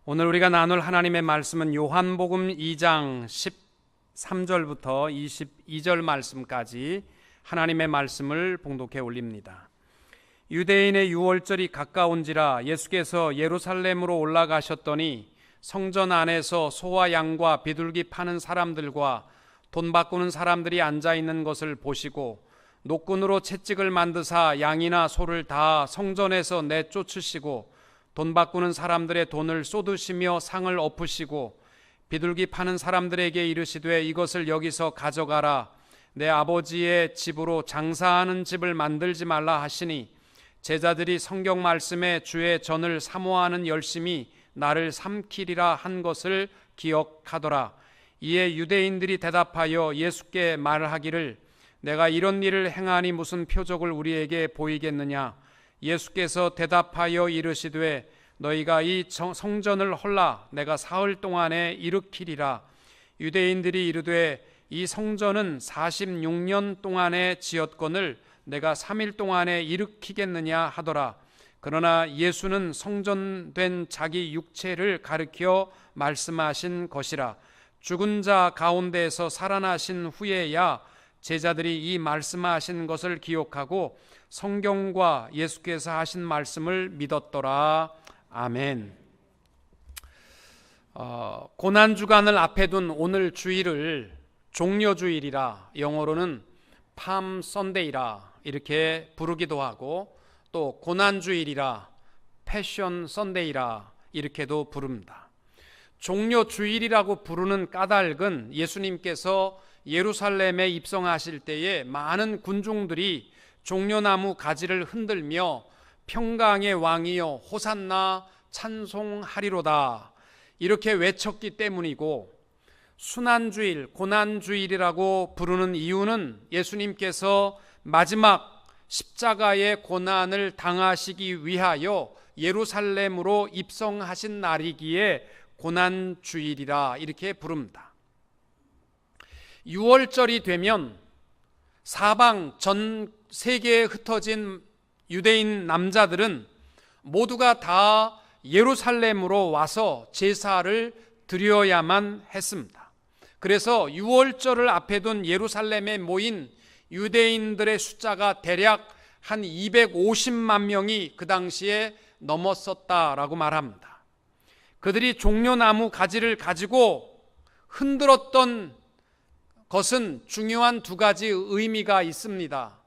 오늘 우리가 나눌 하나님의 말씀은 요한복음 2장 13절부터 22절 말씀까지 하나님의 말씀을 봉독해 올립니다. 유대인의 유월절이 가까운지라 예수께서 예루살렘으로 올라가셨더니 성전 안에서 소와 양과 비둘기 파는 사람들과 돈 바꾸는 사람들이 앉아 있는 것을 보시고 노끈으로 채찍을 만드사 양이나 소를 다 성전에서 내쫓으시고 돈 바꾸는 사람들의 돈을 쏟으시며 상을 엎으시고 비둘기 파는 사람들에게 이르시되 이것을 여기서 가져가라. 내 아버지의 집으로 장사하는 집을 만들지 말라 하시니 제자들이 성경 말씀에 주의 전을 사모하는 열심이 나를 삼키리라 한 것을 기억하더라. 이에 유대인들이 대답하여 예수께 말하기를 내가 이런 일을 행하니 무슨 표적을 우리에게 보이겠느냐. 예수께서 대답하여 이르시되 너희가 이 성전을 헐라 내가 사흘 동안에 일으키리라. 유대인들이 이르되 이 성전은 46년 동안에 지었거늘 내가 3일 동안에 일으키겠느냐 하더라. 그러나 예수는 성전된 자기 육체를 가리켜 말씀하신 것이라. 죽은 자 가운데에서 살아나신 후에야 제자들이 이 말씀하신 것을 기억하고 성경과 예수께서 하신 말씀을 믿었더라. 아멘. 고난주간을 앞에 둔 오늘 주일을 종려주일이라, 영어로는 팜 선데이라 이렇게 부르기도 하고, 또 고난주일이라 패션 선데이라 이렇게도 부릅니다. 종려주일이라고 부르는 까닭은 예수님께서 예루살렘에 입성하실 때에 많은 군중들이 종려나무 가지를 흔들며 평강의 왕이여 호산나 찬송하리로다 이렇게 외쳤기 때문이고, 순환주일, 고난주일이라고 부르는 이유는 예수님께서 마지막 십자가의 고난을 당하시기 위하여 예루살렘으로 입성하신 날이기에 고난주일이라 이렇게 부릅니다. 6월절이 되면 사방 전 세계에 흩어진 유대인 남자들은 모두가 다 예루살렘으로 와서 제사를 드려야만 했습니다. 그래서 6월절을 앞에 둔 예루살렘에 모인 유대인들의 숫자가 대략 한 250만 명이 그 당시에 넘었었다라고 말합니다. 그들이 종려나무 가지를 가지고 흔들었던 것은 중요한 두 가지 의미가 있습니다.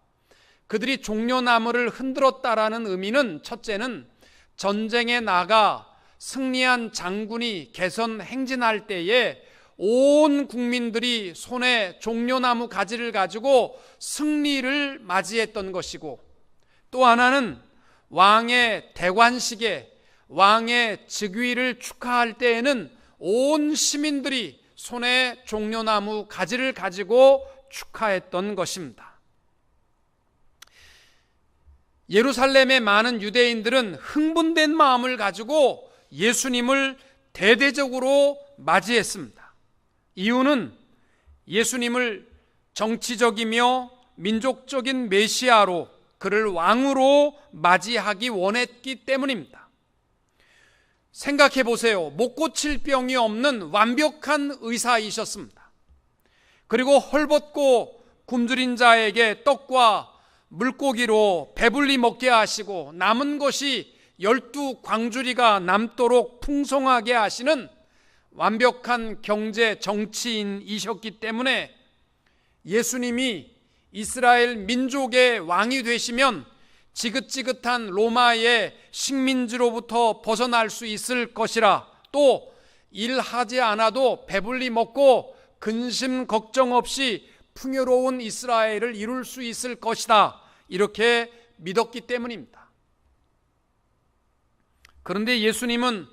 그들이 종려나무를 흔들었다라는 의미는, 첫째는 전쟁에 나가 승리한 장군이 개선 행진할 때에 온 국민들이 손에 종려나무 가지를 가지고 승리를 맞이했던 것이고, 또 하나는 왕의 대관식에 왕의 즉위를 축하할 때에는 온 시민들이 손에 종려나무 가지를 가지고 축하했던 것입니다. 예루살렘의 많은 유대인들은 흥분된 마음을 가지고 예수님을 대대적으로 맞이했습니다. 이유는 예수님을 정치적이며 민족적인 메시아로, 그를 왕으로 맞이하기 원했기 때문입니다. 생각해 보세요. 못 고칠 병이 없는 완벽한 의사이셨습니다. 그리고 헐벗고 굶주린 자에게 떡과 물고기로 배불리 먹게 하시고 남은 것이 12광주리가 남도록 풍성하게 하시는 완벽한 경제 정치인이셨기 때문에 예수님이 이스라엘 민족의 왕이 되시면 지긋지긋한 로마의 식민지로부터 벗어날 수 있을 것이라, 또 일하지 않아도 배불리 먹고 근심 걱정 없이 풍요로운 이스라엘을 이룰 수 있을 것이다 이렇게 믿었기 때문입니다. 그런데 예수님은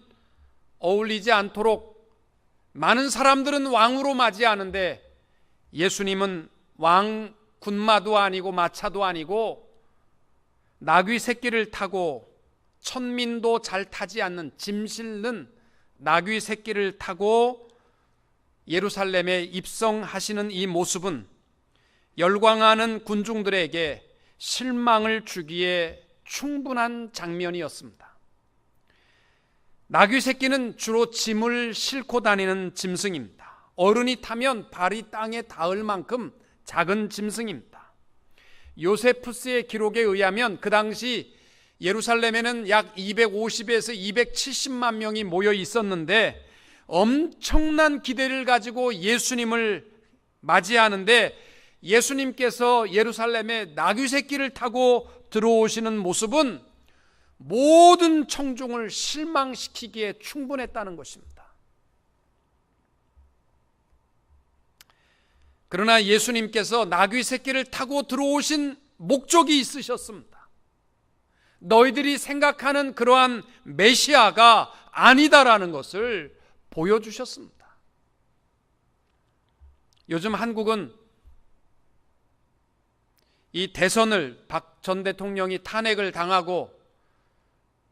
어울리지 않도록 많은 사람들은 왕으로 맞이하는데 예수님은 왕 군마도 아니고 마차도 아니고 나귀 새끼를 타고, 천민도 잘 타지 않는 짐 실는 나귀 새끼를 타고 예루살렘에 입성하시는 이 모습은 열광하는 군중들에게 실망을 주기에 충분한 장면이었습니다. 나귀 새끼는 주로 짐을 싣고 다니는 짐승입니다. 어른이 타면 발이 땅에 닿을 만큼 작은 짐승입니다. 요세푸스의 기록에 의하면 그 당시 예루살렘에는 약 250에서 270만 명이 모여 있었는데 엄청난 기대를 가지고 예수님을 맞이하는데 예수님께서 예루살렘에 나귀 새끼를 타고 들어오시는 모습은 모든 청중을 실망시키기에 충분했다는 것입니다. 그러나 예수님께서 나귀 새끼를 타고 들어오신 목적이 있으셨습니다. 너희들이 생각하는 그러한 메시아가 아니다라는 것을 보여주셨습니다. 요즘 한국은 이 대선을 박 전 대통령이 탄핵을 당하고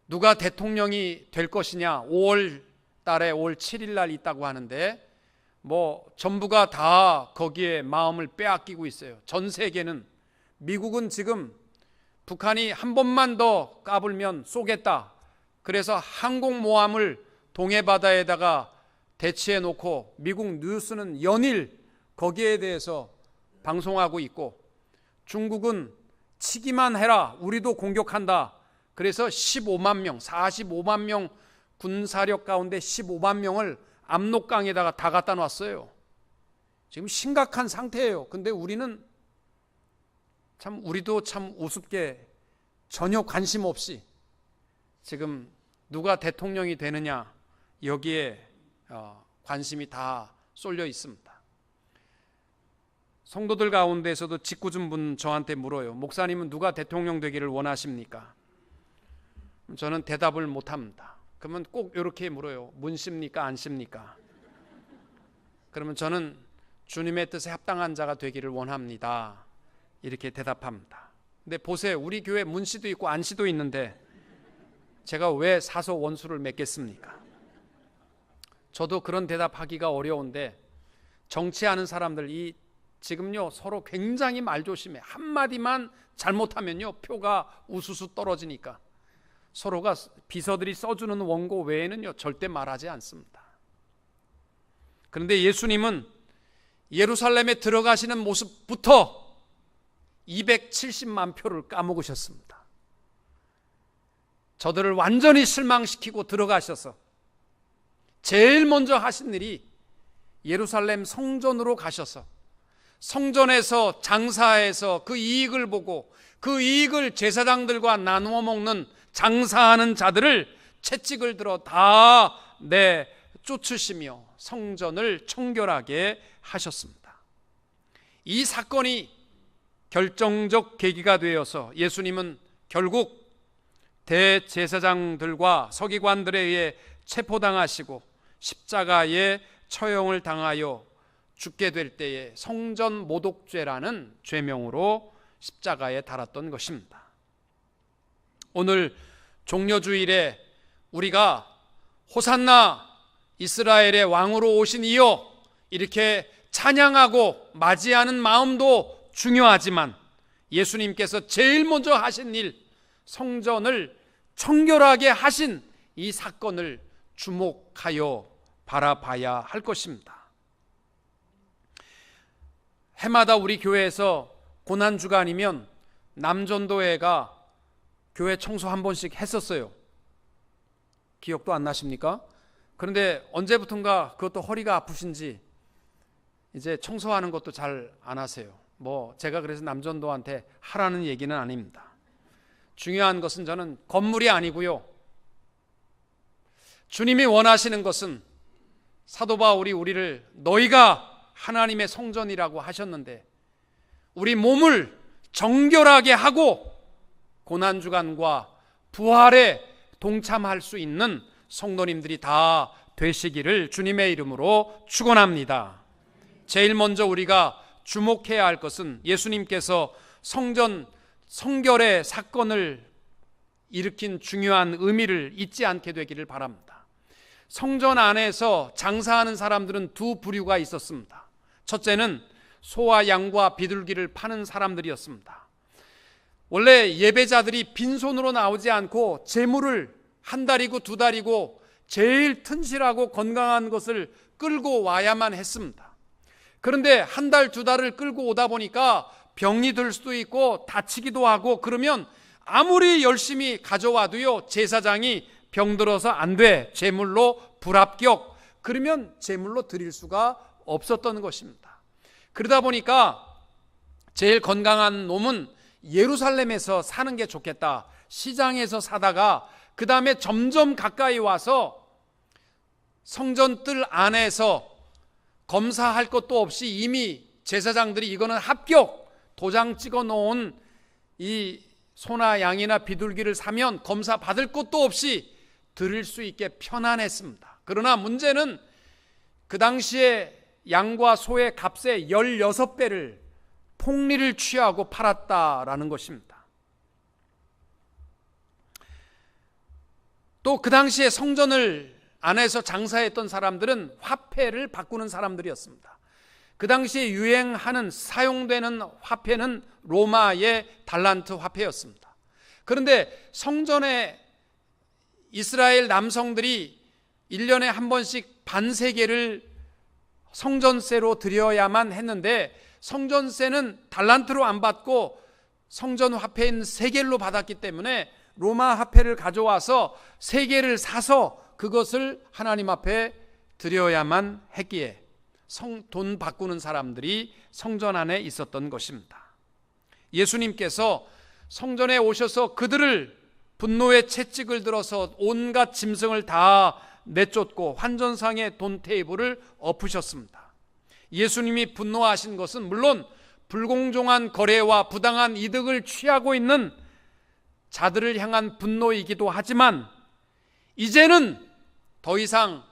누가 대통령이 될 것이냐 5월 달에 5월 7일 날 있다고 하는데 전부가 다 거기에 마음을 빼앗기고 있어요. 전 세계는. 미국은 지금 북한이 한 번만 더 까불면 쏘겠다. 그래서 항공모함을 동해바다에다가 대치해 놓고 미국 뉴스는 연일 거기에 대해서 방송하고 있고, 중국은 치기만 해라, 우리도 공격한다. 그래서 15만 명, 45만 명 군사력 가운데 15만 명을 압록강에다가 다 갖다 놨어요. 지금 심각한 상태예요. 근데 우리도 참 우습게 전혀 관심 없이 지금 누가 대통령이 되느냐 여기에 관심이 다 쏠려 있습니다. 성도들 가운데서도 짓궂은 분 저한테 물어요. 목사님은 누가 대통령 되기를 원하십니까? 저는 대답을 못합니다. 그러면 꼭 이렇게 물어요. 문십니까? 안십니까? 그러면 저는 주님의 뜻에 합당한 자가 되기를 원합니다. 이렇게 대답합니다. 근데 보세요. 우리 교회 문씨도 있고 안씨도 있는데 제가 왜 사소 원수를 맺겠습니까? 저도 그런 대답하기가 어려운데, 정치하는 사람들 지금요 서로 굉장히 말조심해. 한마디만 잘못하면요 표가 우수수 떨어지니까 서로가 비서들이 써주는 원고 외에는요 절대 말하지 않습니다. 그런데 예수님은 예루살렘에 들어가시는 모습부터 270만 표를 까먹으셨습니다. 저들을 완전히 실망시키고 들어가셔서 제일 먼저 하신 일이 예루살렘 성전으로 가셔서 성전에서 장사해서 그 이익을 보고 그 이익을 제사장들과 나누어 먹는 장사하는 자들을 채찍을 들어 다 쫓으시며 성전을 청결하게 하셨습니다. 이 사건이 결정적 계기가 되어서 예수님은 결국 대제사장들과 서기관들에 의해 체포당하시고 십자가에 처형을 당하여 죽게 될 때에 성전 모독죄라는 죄명으로 십자가에 달았던 것입니다. 오늘 종려주일에 우리가 호산나 이스라엘의 왕으로 오신 이여 이렇게 찬양하고 맞이하는 마음도 중요하지만 예수님께서 제일 먼저 하신 일, 성전을 청결하게 하신 이 사건을 주목하여 바라봐야 할 것입니다. 해마다 우리 교회에서 고난주간이면 남전도회가 교회 청소 한 번씩 했었어요. 기억도 안 나십니까? 그런데 언제부턴가 그것도 허리가 아프신지 이제 청소하는 것도 잘 안 하세요. 제가 그래서 남전도한테 하라는 얘기는 아닙니다. 중요한 것은 저는 건물이 아니고요. 주님이 원하시는 것은 사도 바울이 우리를 너희가 하나님의 성전이라고 하셨는데 우리 몸을 정결하게 하고 고난주간과 부활에 동참할 수 있는 성도님들이 다 되시기를 주님의 이름으로 축원합니다. 제일 먼저 우리가 주목해야 할 것은 예수님께서 성결의 사건을 일으킨 중요한 의미를 잊지 않게 되기를 바랍니다. 성전 안에서 장사하는 사람들은 두 부류가 있었습니다. 첫째는 소와 양과 비둘기를 파는 사람들이었습니다. 원래 예배자들이 빈손으로 나오지 않고 제물을 한 달이고 두 달이고 제일 튼실하고 건강한 것을 끌고 와야만 했습니다. 그런데 한 달, 두 달을 끌고 오다 보니까 병이 들 수도 있고 다치기도 하고, 그러면 아무리 열심히 가져와도요, 제사장이 병들어서 안 돼, 제물로 불합격, 그러면 제물로 드릴 수가 없었던 것입니다. 그러다 보니까 제일 건강한 놈은 예루살렘에서 사는 게 좋겠다, 시장에서 사다가 그 다음에 점점 가까이 와서 성전 뜰 안에서 검사할 것도 없이 이미 제사장들이 이거는 합격, 도장 찍어 놓은 이 소나 양이나 비둘기를 사면 검사 받을 것도 없이 드릴 수 있게 편안했습니다. 그러나 문제는 그 당시에 양과 소의 값의 16배를 폭리를 취하고 팔았다라는 것입니다. 또 그 당시에 성전을 안에서 장사했던 사람들은 화폐를 바꾸는 사람들이었습니다. 그 당시에 유행하는, 사용되는 화폐는 로마의 달란트 화폐였습니다. 그런데 성전에 이스라엘 남성들이 1년에 한 번씩 반세겔을 성전세로 드려야만 했는데, 성전세는 달란트로 안 받고 성전 화폐인 세겔로 받았기 때문에 로마 화폐를 가져와서 세겔을 사서 그것을 하나님 앞에 드려야만 했기에 돈 바꾸는 사람들이 성전 안에 있었던 것입니다. 예수님께서 성전에 오셔서 그들을 분노의 채찍을 들어서 온갖 짐승을 다 내쫓고 환전상의 돈 테이블을 엎으셨습니다. 예수님이 분노하신 것은 물론 불공정한 거래와 부당한 이득을 취하고 있는 자들을 향한 분노이기도 하지만, 이제는 더 이상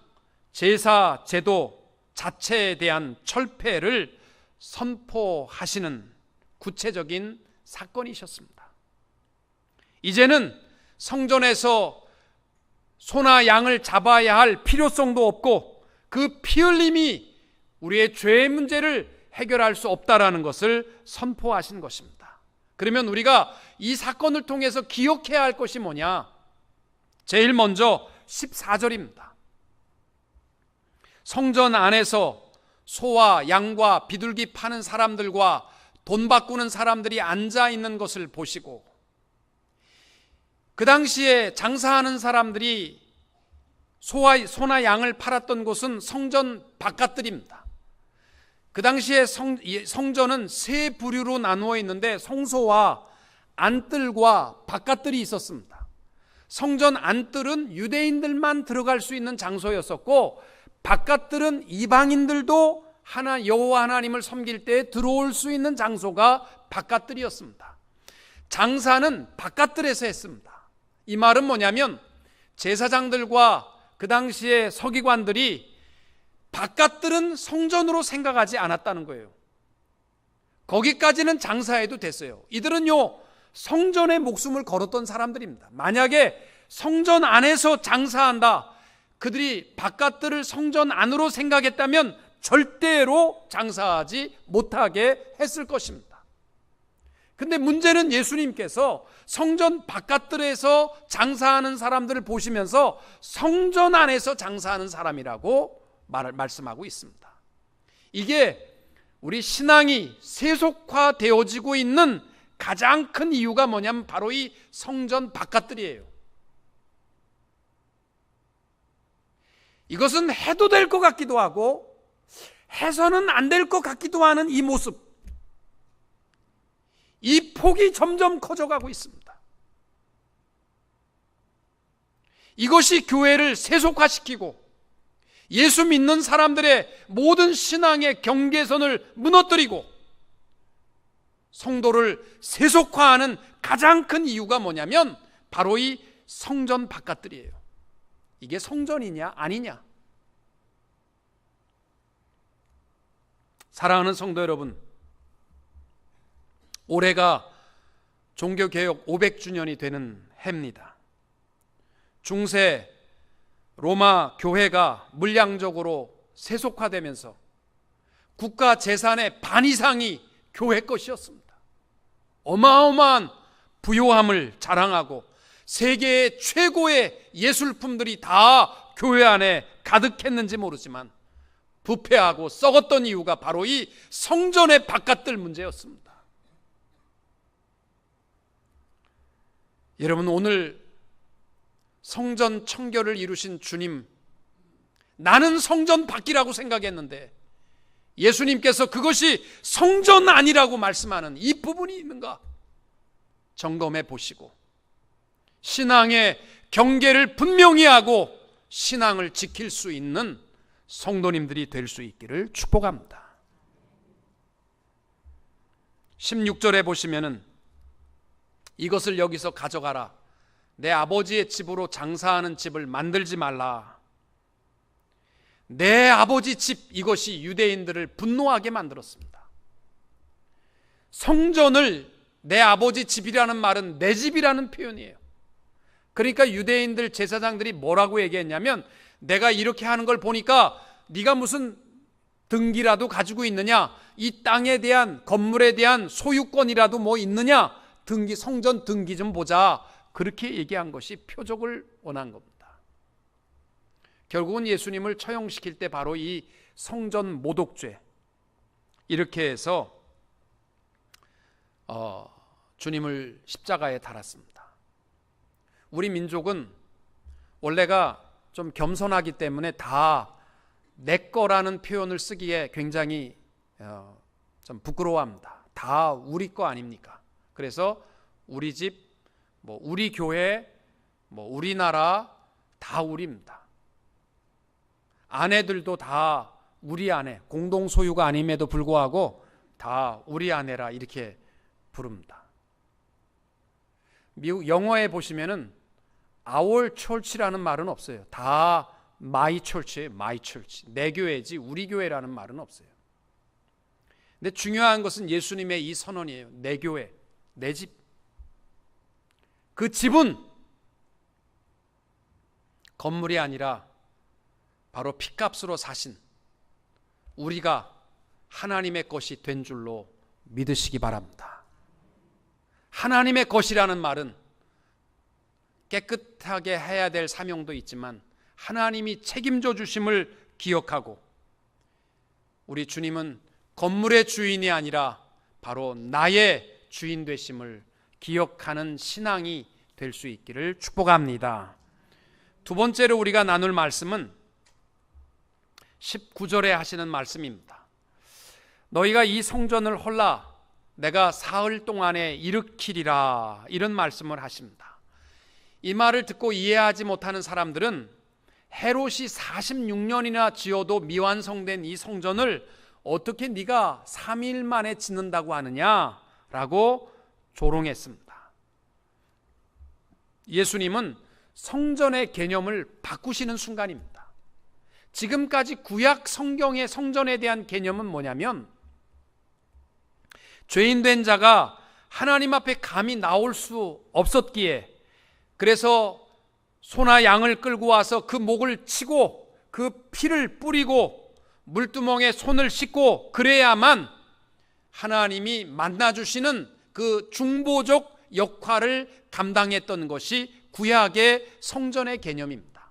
제사 제도 자체에 대한 철폐를 선포하시는 구체적인 사건이셨습니다. 이제는 성전에서 소나 양을 잡아야 할 필요성도 없고, 그 피 흘림이 우리의 죄의 문제를 해결할 수 없다라는 것을 선포하신 것입니다. 그러면 우리가 이 사건을 통해서 기억해야 할 것이 뭐냐? 제일 먼저 14절입니다. 성전 안에서 소와 양과 비둘기 파는 사람들과 돈 바꾸는 사람들이 앉아 있는 것을 보시고, 그 당시에 장사하는 사람들이 소나 양을 팔았던 곳은 성전 바깥들입니다. 그 당시에 성전은 세 부류로 나누어 있는데 성소와 안뜰과 바깥뜰이 있었습니다. 성전 안뜰은 유대인들만 들어갈 수 있는 장소였었고, 바깥뜰은 이방인들도 여호와 하나님을 섬길 때 들어올 수 있는 장소가 바깥뜰이었습니다. 장사는 바깥뜰에서 했습니다. 이 말은 뭐냐면 제사장들과 그 당시에 서기관들이 바깥들은 성전으로 생각하지 않았다는 거예요. 거기까지는 장사해도 됐어요. 이들은요, 성전에 목숨을 걸었던 사람들입니다. 만약에 성전 안에서 장사한다, 그들이 바깥들을 성전 안으로 생각했다면 절대로 장사하지 못하게 했을 것입니다. 근데 문제는 예수님께서 성전 바깥들에서 장사하는 사람들을 보시면서 성전 안에서 장사하는 사람이라고 말씀하고 있습니다. 이게 우리 신앙이 세속화되어지고 있는 가장 큰 이유가 뭐냐면 바로 이 성전 바깥들이에요. 이것은 해도 될 것 같기도 하고 해서는 안 될 것 같기도 하는 이 모습, 이 폭이 점점 커져가고 있습니다. 이것이 교회를 세속화시키고 예수 믿는 사람들의 모든 신앙의 경계선을 무너뜨리고 성도를 세속화하는 가장 큰 이유가 뭐냐면 바로 이 성전 바깥들이에요. 이게 성전이냐 아니냐? 사랑하는 성도 여러분, 올해가 종교개혁 500주년이 되는 해입니다. 중세 로마 교회가 물량적으로 세속화되면서 국가 재산의 반 이상이 교회 것이었습니다. 어마어마한 부요함을 자랑하고 세계의 최고의 예술품들이 다 교회 안에 가득했는지 모르지만 부패하고 썩었던 이유가 바로 이 성전의 바깥들 문제였습니다. 여러분, 오늘 성전 청결을 이루신 주님, 나는 성전 밖이라고 생각했는데 예수님께서 그것이 성전 아니라고 말씀하는 이 부분이 있는가 점검해 보시고 신앙의 경계를 분명히 하고 신앙을 지킬 수 있는 성도님들이 될 수 있기를 축복합니다. 16절에 보시면은 이것을 여기서 가져가라, 내 아버지의 집으로 장사하는 집을 만들지 말라. 내 아버지 집, 이것이 유대인들을 분노하게 만들었습니다. 성전을 내 아버지 집이라는 말은 내 집이라는 표현이에요. 그러니까 유대인들 제사장들이 뭐라고 얘기했냐면, 내가 이렇게 하는 걸 보니까 네가 무슨 등기라도 가지고 있느냐, 이 땅에 대한, 건물에 대한 소유권이라도 뭐 있느냐, 등기, 성전 등기 좀 보자, 그렇게 얘기한 것이 표적을 원한 겁니다. 결국은 예수님을 처형시킬 때 바로 이 성전 모독죄, 이렇게 해서 주님을 십자가에 달았습니다. 우리 민족은 원래가 좀 겸손하기 때문에 다 내 거라는 표현을 쓰기에 굉장히 좀 부끄러워합니다. 다 우리 거 아닙니까? 그래서 우리 집, 뭐 우리 교회, 뭐 우리나라 다 우리입니다. 아내들도 다 우리 아내, 공동 소유가 아님에도 불구하고 다 우리 아내라 이렇게 부릅니다. 미국 영어에 보시면은 our church라는 말은 없어요. 다 my church예요. my church. 내 교회지 우리 교회라는 말은 없어요. 근데 중요한 것은 예수님의 이 선언이에요. 내 교회, 내 집. 그 집은 건물이 아니라 바로 핏값으로 사신 우리가 하나님의 것이 된 줄로 믿으시기 바랍니다. 하나님의 것이라는 말은 깨끗하게 해야 될 사명도 있지만 하나님이 책임져 주심을 기억하고, 우리 주님은 건물의 주인이 아니라 바로 나의 주인 되심을 기억하는 신앙이 될 수 있기를 축복합니다. 두 번째로 우리가 나눌 말씀은 19절에 하시는 말씀입니다. 너희가 이 성전을 헐라 내가 사흘 동안에 일으키리라, 이런 말씀을 하십니다. 이 말을 듣고 이해하지 못하는 사람들은 헤롯이 46년이나 지어도 미완성된 이 성전을 어떻게 네가 3일 만에 짓는다고 하느냐라고 조롱했습니다. 예수님은 성전의 개념을 바꾸시는 순간입니다. 지금까지 구약 성경의 성전에 대한 개념은 뭐냐면, 죄인된 자가 하나님 앞에 감히 나올 수 없었기에, 그래서 소나 양을 끌고 와서 그 목을 치고 그 피를 뿌리고 물두멍에 손을 씻고 그래야만 하나님이 만나주시는 그 중보적 역할을 감당했던 것이 구약의 성전의 개념입니다.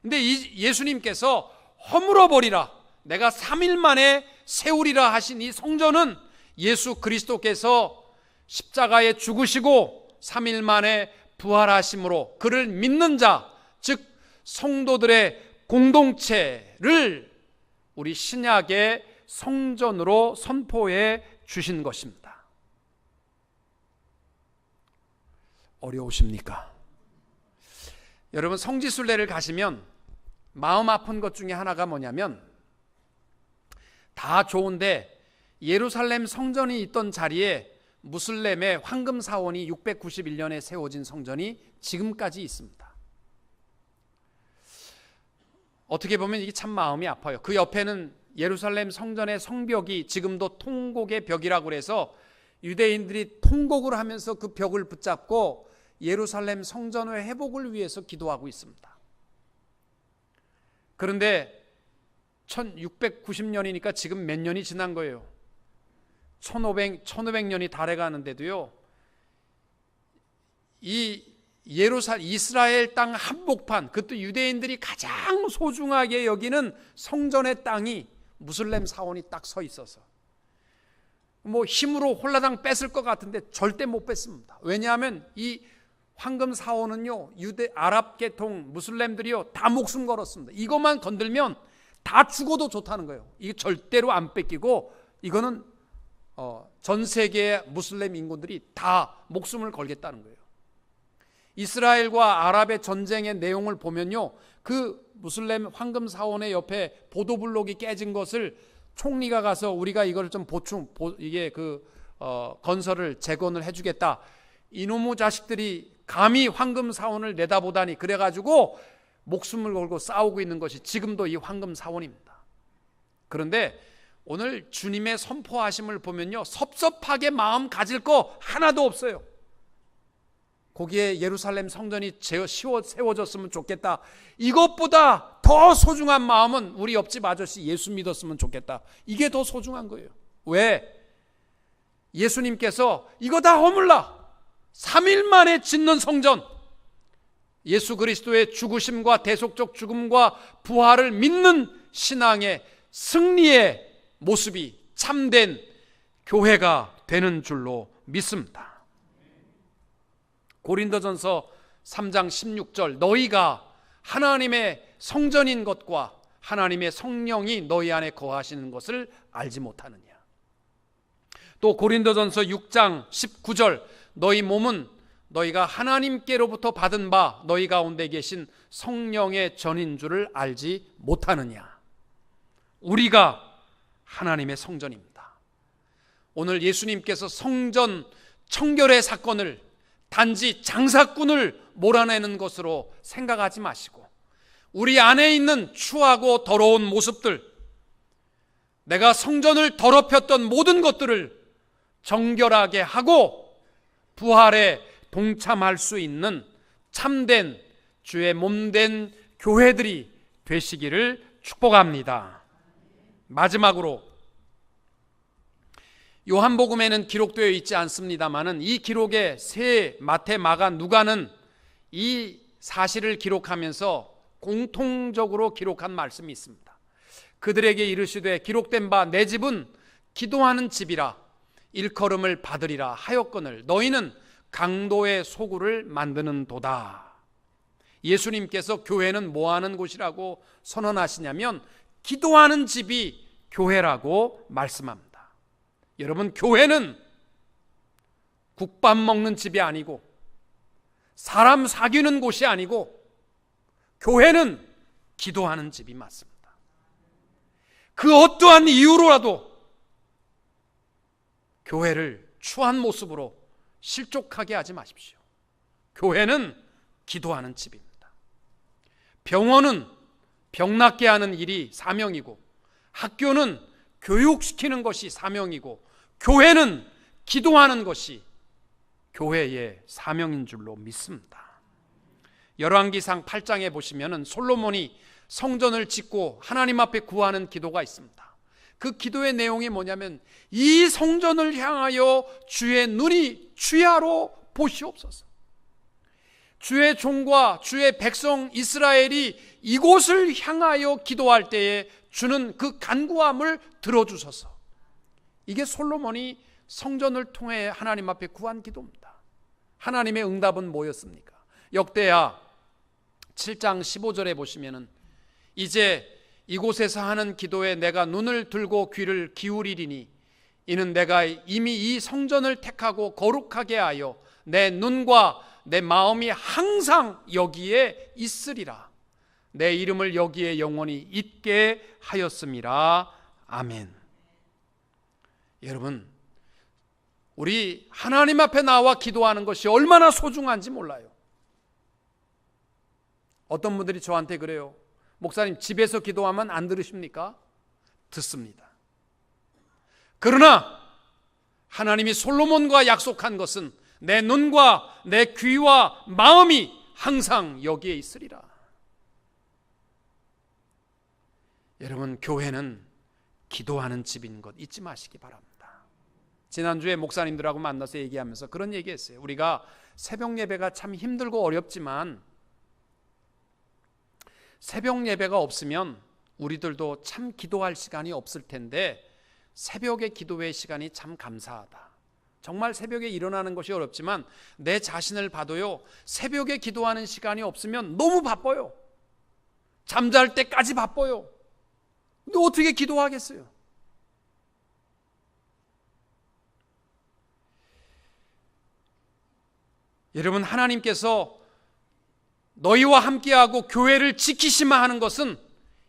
근데 예수님께서 허물어버리라, 내가 3일 만에 세우리라 하신 이 성전은 예수 그리스도께서 십자가에 죽으시고 3일 만에 부활하심으로 그를 믿는 자, 즉 성도들의 공동체를 우리 신약의 성전으로 선포해 주신 것입니다. 어려우십니까? 여러분, 성지순례를 가시면 마음 아픈 것 중에 하나가 뭐냐면, 다 좋은데 예루살렘 성전이 있던 자리에 무슬렘의 황금 사원이 691년에 세워진 성전이 지금까지 있습니다. 어떻게 보면 이게 참 마음이 아파요. 그 옆에는 예루살렘 성전의 성벽이 지금도 통곡의 벽이라고 해서 유대인들이 통곡을 하면서 그 벽을 붙잡고 예루살렘 성전의 회복을 위해서 기도하고 있습니다. 그런데 1690년이니까 지금 몇 년이 지난 거예요. 1500년이 다 돼가는데도요, 이 이스라엘 땅 한복판, 그것도 유대인들이 가장 소중하게 여기는 성전의 땅이 무슬림 사원이 딱 서 있어서 힘으로 홀라당 뺐을 것 같은데 절대 못 뺐습니다. 왜냐하면 이 황금 사원은요, 아랍 계통 무슬림들이요 다 목숨 걸었습니다. 이것만 건들면 다 죽어도 좋다는 거예요. 이게 절대로 안 뺏기고, 이거는 전 세계의 무슬림 인군들이 다 목숨을 걸겠다는 거예요. 이스라엘과 아랍의 전쟁의 내용을 보면요, 그 무슬림 황금 사원의 옆에 보도블록이 깨진 것을 총리가 가서 우리가 이걸 좀 건설을 재건을 해주겠다. 이놈의 자식들이 감히 황금 사원을 내다보다니, 그래가지고 목숨을 걸고 싸우고 있는 것이 지금도 이 황금 사원입니다. 그런데 오늘 주님의 선포하심을 보면요, 섭섭하게 마음 가질 거 하나도 없어요. 거기에 예루살렘 성전이 세워졌으면 좋겠다. 이것보다 더 소중한 마음은 우리 옆집 아저씨 예수 믿었으면 좋겠다. 이게 더 소중한 거예요. 왜? 예수님께서 이거 다 허물라, 3일 만에 짓는 성전, 예수 그리스도의 죽으심과 대속적 죽음과 부활을 믿는 신앙의 승리의 모습이 참된 교회가 되는 줄로 믿습니다. 고린도전서 3장 16절, 너희가 하나님의 성전인 것과 하나님의 성령이 너희 안에 거하시는 것을 알지 못하느냐. 또 고린도전서 6장 19절, 너희 몸은 너희가 하나님께로부터 받은 바 너희 가운데 계신 성령의 전인 줄을 알지 못하느냐. 우리가 하나님의 성전입니다. 오늘 예수님께서 성전 청결의 사건을 단지 장사꾼을 몰아내는 것으로 생각하지 마시고, 우리 안에 있는 추하고 더러운 모습들, 내가 성전을 더럽혔던 모든 것들을 정결하게 하고 부활에 동참할 수 있는 참된 주의 몸된 교회들이 되시기를 축복합니다. 마지막으로 요한복음에는 기록되어 있지 않습니다만은 이 기록에 세, 마태, 마가, 누가는 이 사실을 기록하면서 공통적으로 기록한 말씀이 있습니다. 그들에게 이르시되 기록된 바 내 집은 기도하는 집이라 일컬음을 받으리라 하였거늘 너희는 강도의 소굴을 만드는 도다. 예수님께서 교회는 뭐하는 곳이라고 선언하시냐면 기도하는 집이 교회라고 말씀합니다. 여러분, 교회는 국밥 먹는 집이 아니고 사람 사귀는 곳이 아니고 교회는 기도하는 집이 맞습니다. 그 어떠한 이유로라도 교회를 추한 모습으로 실족하게 하지 마십시오. 교회는 기도하는 집입니다. 병원은 병 낫게 하는 일이 사명이고, 학교는 교육시키는 것이 사명이고, 교회는 기도하는 것이 교회의 사명인 줄로 믿습니다. 열왕기상 8장에 보시면은 솔로몬이 성전을 짓고 하나님 앞에 구하는 기도가 있습니다. 그 기도의 내용이 뭐냐면, 이 성전을 향하여 주의 눈이 주야로 보시옵소서. 주의 종과 주의 백성 이스라엘이 이곳을 향하여 기도할 때에 주는 그 간구함을 들어주소서. 이게 솔로몬이 성전을 통해 하나님 앞에 구한 기도입니다. 하나님의 응답은 뭐였습니까? 역대하 7장 15절에 보시면은 이제 이곳에서 하는 기도에 내가 눈을 들고 귀를 기울이리니 이는 내가 이미 이 성전을 택하고 거룩하게 하여 내 눈과 내 마음이 항상 여기에 있으리라. 내 이름을 여기에 영원히 있게 하였음이라. 아멘. 여러분, 우리 하나님 앞에 나와 기도하는 것이 얼마나 소중한지 몰라요. 어떤 분들이 저한테 그래요. 목사님, 집에서 기도하면 안 들으십니까? 듣습니다. 그러나 하나님이 솔로몬과 약속한 것은 내 눈과 내 귀와 마음이 항상 여기에 있으리라. 여러분, 교회는 기도하는 집인 것 잊지 마시기 바랍니다. 지난주에 목사님들하고 만나서 얘기하면서 그런 얘기했어요. 우리가 새벽 예배가 참 힘들고 어렵지만 새벽 예배가 없으면 우리들도 참 기도할 시간이 없을 텐데 새벽의 기도의 시간이 참 감사하다. 정말 새벽에 일어나는 것이 어렵지만 내 자신을 봐도요, 새벽에 기도하는 시간이 없으면 너무 바빠요. 잠잘 때까지 바빠요. 근데 어떻게 기도하겠어요? 여러분, 하나님께서 너희와 함께하고 교회를 지키시마 하는 것은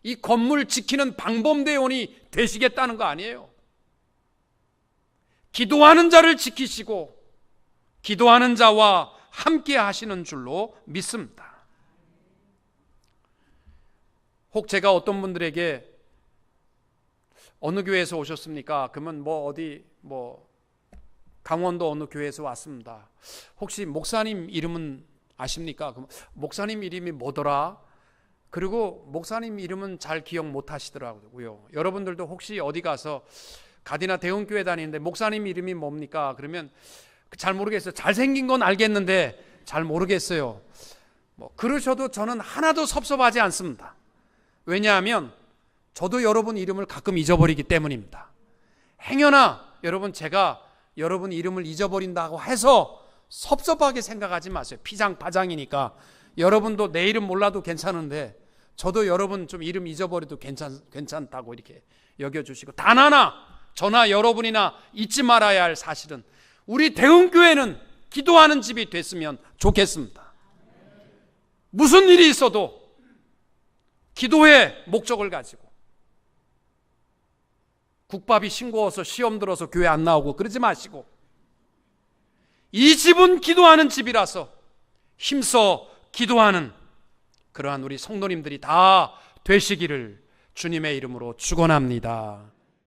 이 건물 지키는 방범대원이 되시겠다는 거 아니에요. 기도하는 자를 지키시고 기도하는 자와 함께 하시는 줄로 믿습니다. 혹 제가 어떤 분들에게 어느 교회에서 오셨습니까? 그러면 강원도 어느 교회에서 왔습니다. 혹시 목사님 이름은 아십니까? 그럼 목사님 이름이 뭐더라? 그리고 목사님 이름은 잘 기억 못 하시더라고요. 여러분들도 혹시 어디 가서 가디나 대형교회 다니는데 목사님 이름이 뭡니까? 그러면 잘 모르겠어요. 잘생긴 건 알겠는데 잘 모르겠어요. 그러셔도 저는 하나도 섭섭하지 않습니다. 왜냐하면 저도 여러분 이름을 가끔 잊어버리기 때문입니다. 행여나 여러분 제가 여러분 이름을 잊어버린다고 해서 섭섭하게 생각하지 마세요. 피장파장이니까 여러분도 내 이름 몰라도 괜찮은데 저도 여러분 좀 이름 잊어버려도 괜찮다고 이렇게 여겨주시고, 단 하나 저나 여러분이나 잊지 말아야 할 사실은 우리 대흥교회는 기도하는 집이 됐으면 좋겠습니다. 무슨 일이 있어도 기도의 목적을 가지고, 국밥이 싱거워서 시험 들어서 교회 안 나오고 그러지 마시고, 이 집은 기도하는 집이라서 힘써 기도하는 그러한 우리 성도님들이 다 되시기를 주님의 이름으로 축원합니다.